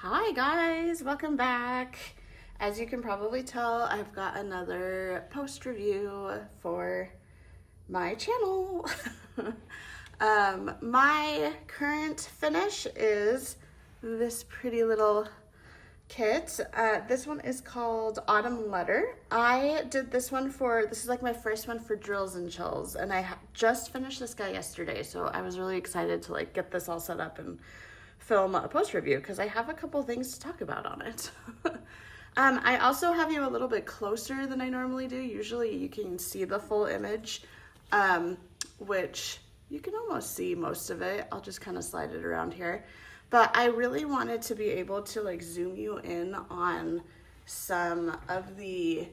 Hi guys, welcome back. As you can probably tell, I've got another post review for my channel. My current finish is this pretty little kit. This one is called Autumn Letter. I did this is like my first one for Drills and Chills, and I just finished this guy yesterday, so I was really excited to like get this all set up and film a post review because I have a couple things to talk about on it. I also have you a little bit closer than I normally do. Usually you can see the full image, which you can almost see most of it. I'll just kind of slide it around here. But I really wanted to be able to like zoom you in on some of the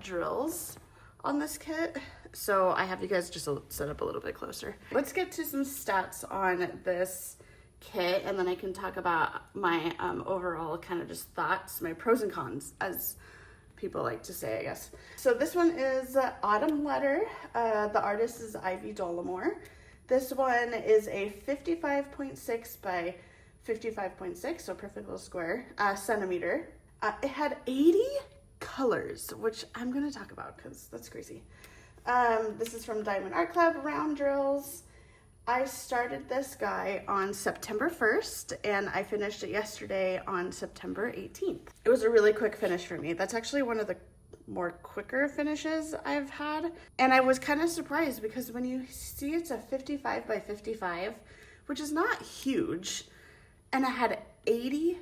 drills on this kit. So I have you guys just set up a little bit closer. Let's get to some stats on this kit, and then I can talk about my overall kind of just thoughts, my pros and cons, as people like to say, I guess. So this one is Autumn Letter. The artist is Ivy Dollamore. This one is a 55.6 by 55.6, so perfect little square, centimeter. It had 80 colors, which I'm gonna talk about because that's crazy. This is from Diamond Art Club, Round Drills. I started this guy on September 1st and I finished it yesterday on September 18th. It was a really quick finish for me. That's actually one of the more quicker finishes I've had. And I was kind of surprised because when you see it's a 55 by 55, which is not huge, and it had 80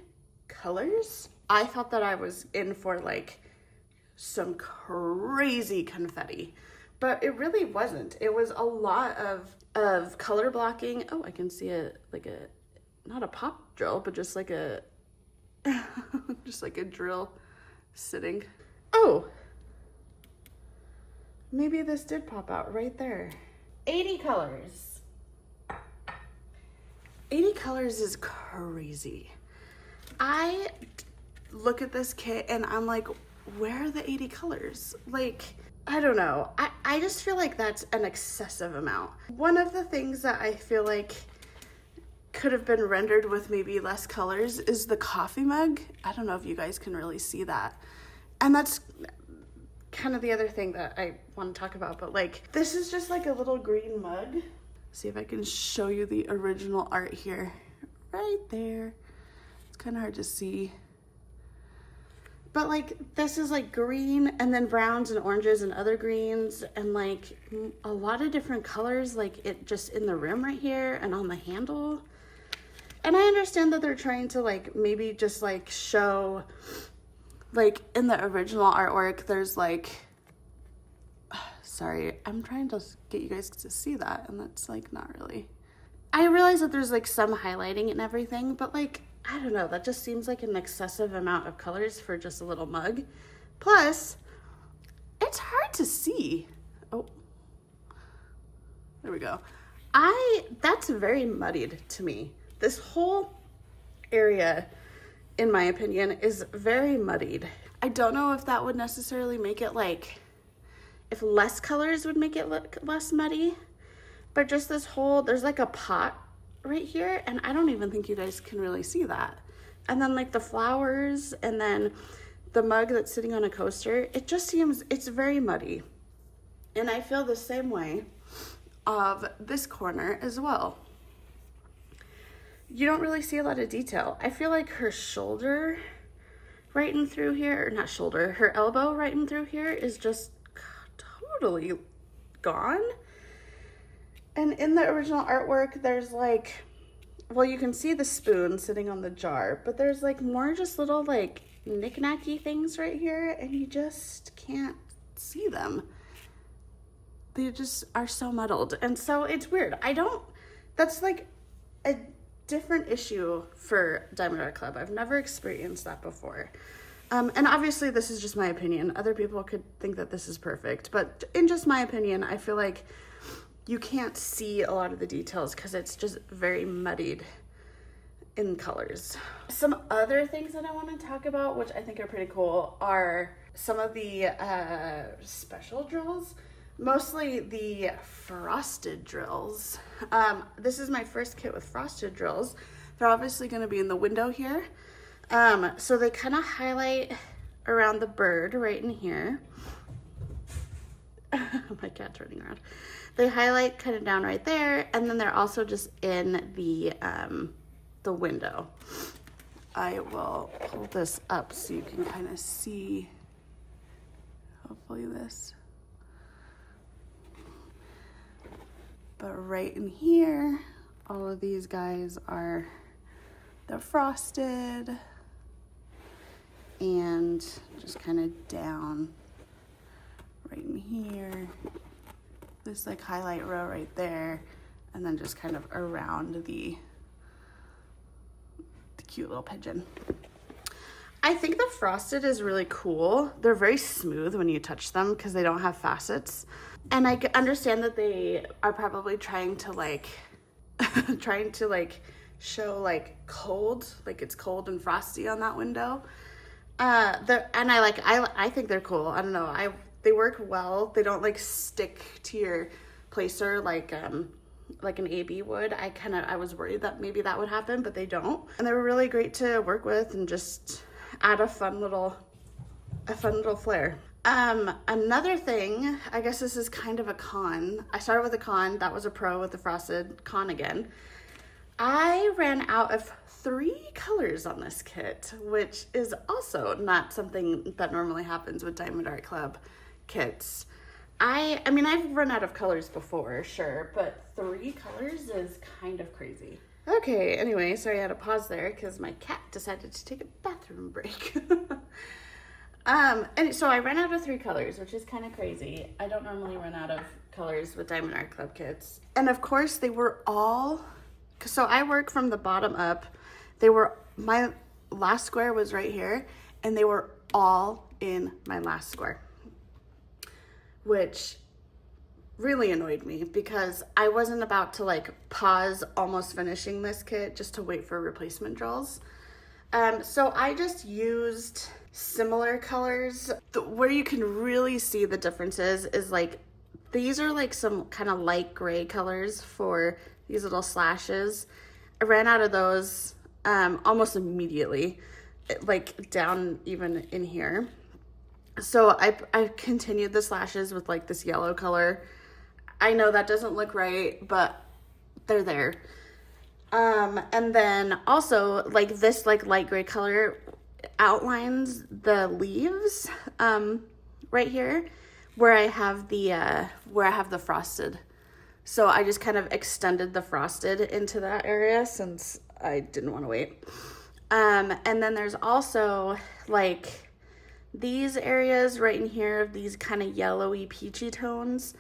colors, I thought that I was in for like some crazy confetti. But it really wasn't. It was a lot of color blocking. Oh, I can see it like not a pop drill, but just like a, just like a drill sitting. Oh, maybe this did pop out right there. 80 colors. 80 colors is crazy. I look at this kit and I'm like, where are the 80 colors? Like, I don't know. I just feel like that's an excessive amount. One of the things that I feel like could have been rendered with maybe less colors is the coffee mug. I don't know if you guys can really see that. And that's kind of the other thing that I want to talk about, but like, this is just like a little green mug. See if I can show you the original art here. Right there. It's kind of hard to see. But like, this is like green and then browns and oranges and other greens and like a lot of different colors, like it just in the rim right here and on the handle. And I understand that they're trying to like maybe just like show, like in the original artwork, there's like, sorry, I'm trying to get you guys to see that and that's like not really. I realize that there's like some highlighting and everything, but like, I don't know, that just seems like an excessive amount of colors for just a little mug. Plus, it's hard to see. Oh, there we go. That's very muddied to me. This whole area, in my opinion, is very muddied. I don't know if that would necessarily make it like, if less colors would make it look less muddy, but just this whole, there's like a pot right here, and I don't even think you guys can really see that. And then like the flowers and then the mug that's sitting on a coaster, it just seems, it's very muddy. And I feel the same way of this corner as well. You don't really see a lot of detail. I feel like her shoulder right in through here, or not shoulder, her elbow right in through here is just totally gone. And in the original artwork, there's like, well, you can see the spoon sitting on the jar, but there's like more just little like knick-knacky things right here, and you just can't see them. They just are so muddled. And so it's weird. That's like a different issue for Diamond Art Club. I've never experienced that before. And obviously this is just my opinion. Other people could think that this is perfect, but in just my opinion, I feel like you can't see a lot of the details because it's just very muddied in colors. Some other things that I want to talk about, which I think are pretty cool, are some of the special drills, mostly the frosted drills. This is my first kit with frosted drills, They're obviously going to be in the window here. So they kind of highlight around the bird right in here. My cat's running around. They highlight kind of down right there, and then they're also just in the window. I will pull this up so you can kind of see, hopefully this. But right in here, all of these guys they're frosted, and just kind of down right in here, this like highlight row right there, and then just kind of around the cute little pigeon. I think the frosted is really cool. They're very smooth when you touch them because they don't have facets. And I understand that they are probably trying to like show like cold, like it's cold and frosty on that window. And I think they're cool. I don't know. They work well. They don't like stick to your placer like an AB would. I was worried that maybe that would happen, but they don't. And they were really great to work with and just add a fun little flair. Another thing, I guess this is kind of a con. I started with a con, that was a pro with the frosted. Con again. I ran out of 3 colors on this kit, which is also not something that normally happens with Diamond Art Club kits. I mean, I've run out of colors before, sure, but 3 colors is kind of crazy. Okay, anyway, sorry I had to pause there because my cat decided to take a bathroom break. And so I ran out of 3 colors, which is kind of crazy. I don't normally run out of colors with Diamond Art Club kits. And of course they were all, so I work from the bottom up. My last square was right here, and they were all in my last square, which really annoyed me because I wasn't about to like pause almost finishing this kit just to wait for replacement drills. So I just used similar colors. Where you can really see the differences is like, these are like some kind of light gray colors for these little slashes. I ran out of those almost immediately, like down even in here. So I continued the slashes with like this yellow color. I know that doesn't look right, but they're there. And then also like this like light gray color outlines the leaves right here where I have the frosted. So I just kind of extended the frosted into that area since I didn't want to wait. And then there's also like these areas right in here, these kind of yellowy peachy tones.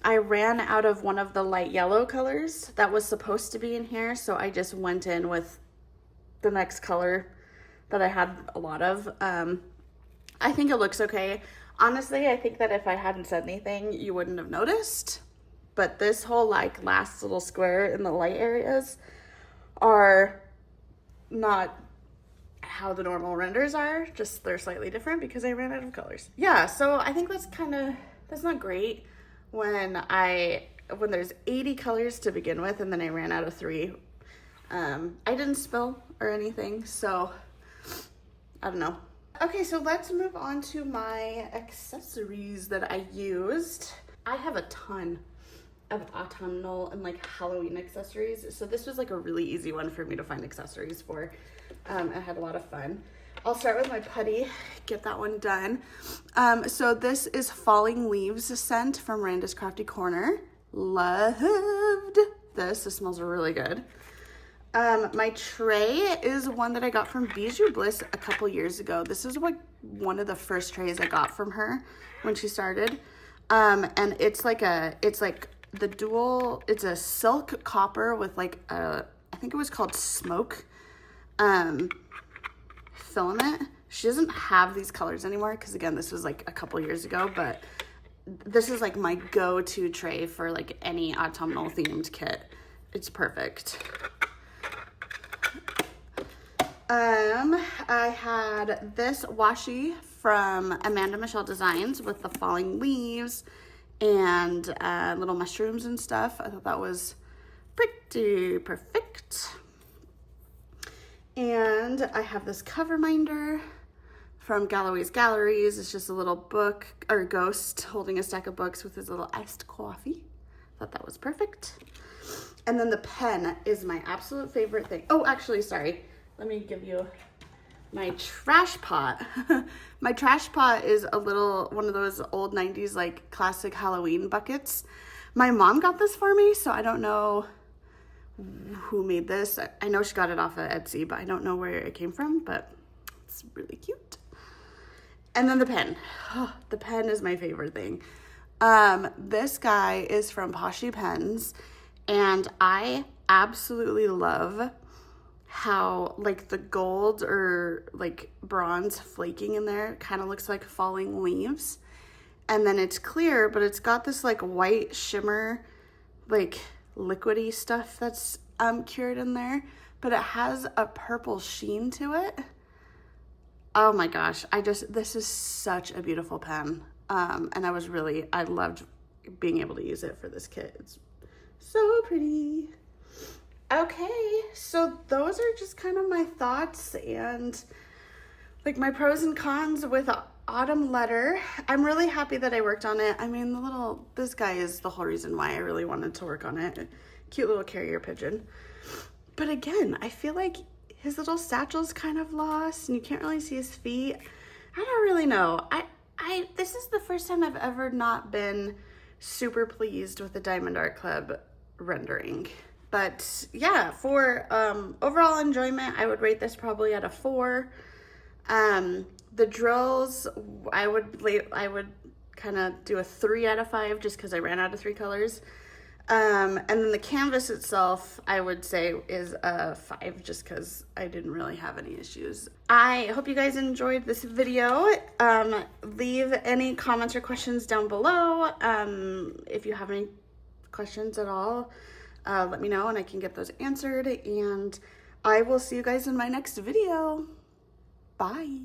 I ran out of one of the light yellow colors that was supposed to be in here, so I just went in with the next color that I had a lot of. I think it looks okay. Honestly, I think that if I hadn't said anything, you wouldn't have noticed. But this whole like last little square in the light areas are not how the normal renders are, just they're slightly different because I ran out of colors. Yeah, so I think that's not great when there's 80 colors to begin with and then I ran out of 3. I didn't spill or anything, so I don't know. Okay, so let's move on to my accessories that I used. I have a ton of autumnal and like Halloween accessories, so this was like a really easy one for me to find accessories for. I had a lot of fun. I'll start with my putty, get that one done. So this is Falling Leaves scent from Randa's Crafty Corner. Loved this. This smells really good. My tray is one that I got from Bijou Bliss a couple years ago. This is like one of the first trays I got from her when she started. And it's like the dual, it's a silk copper with like I think it was called smoke filament. She doesn't have these colors anymore because again, this was like a couple years ago, but this is like my go-to tray for like any autumnal themed kit. It's perfect. I had this washi from Amanda Michelle Designs with the falling leaves and little mushrooms and stuff. I thought that was pretty perfect. And I have this cover minder from Galloway's Galleries. It's just a little book, or ghost holding a stack of books with his little iced coffee. Thought that was perfect. And then the pen is my absolute favorite thing. Oh, actually, sorry. Let me give you my trash pot. My trash pot is a little, one of those old 90s, like classic Halloween buckets. My mom got this for me, so I don't know who made this. I know she got it off of Etsy, but I don't know where it came from, but it's really cute. And then the pen. Oh, the pen is my favorite thing. This guy is from Poshy Pens, and I absolutely love how like the gold or like bronze flaking in there kind of looks like falling leaves. And then it's clear, but it's got this like white shimmer, like liquidy stuff that's cured in there, but it has a purple sheen to it. Oh my gosh, this is such a beautiful pen. And I loved being able to use it for this kit. It's so pretty. Okay, so those are just kind of my thoughts and like my pros and cons with Autumn Letter. I'm really happy that I worked on it. I mean, this guy is the whole reason why I really wanted to work on it. Cute little carrier pigeon. But again, I feel like his little satchel's kind of lost and you can't really see his feet. I don't really know. This is the first time I've ever not been super pleased with the Diamond Art Club rendering. But yeah, for overall enjoyment, I would rate this probably at a 4. The drills, I would kind of do a 3 out of 5 just because I ran out of 3 colors. And then the canvas itself, I would say is a 5 just because I didn't really have any issues. I hope you guys enjoyed this video. Leave any comments or questions down below. If you have any questions at all, let me know and I can get those answered. And I will see you guys in my next video. Bye.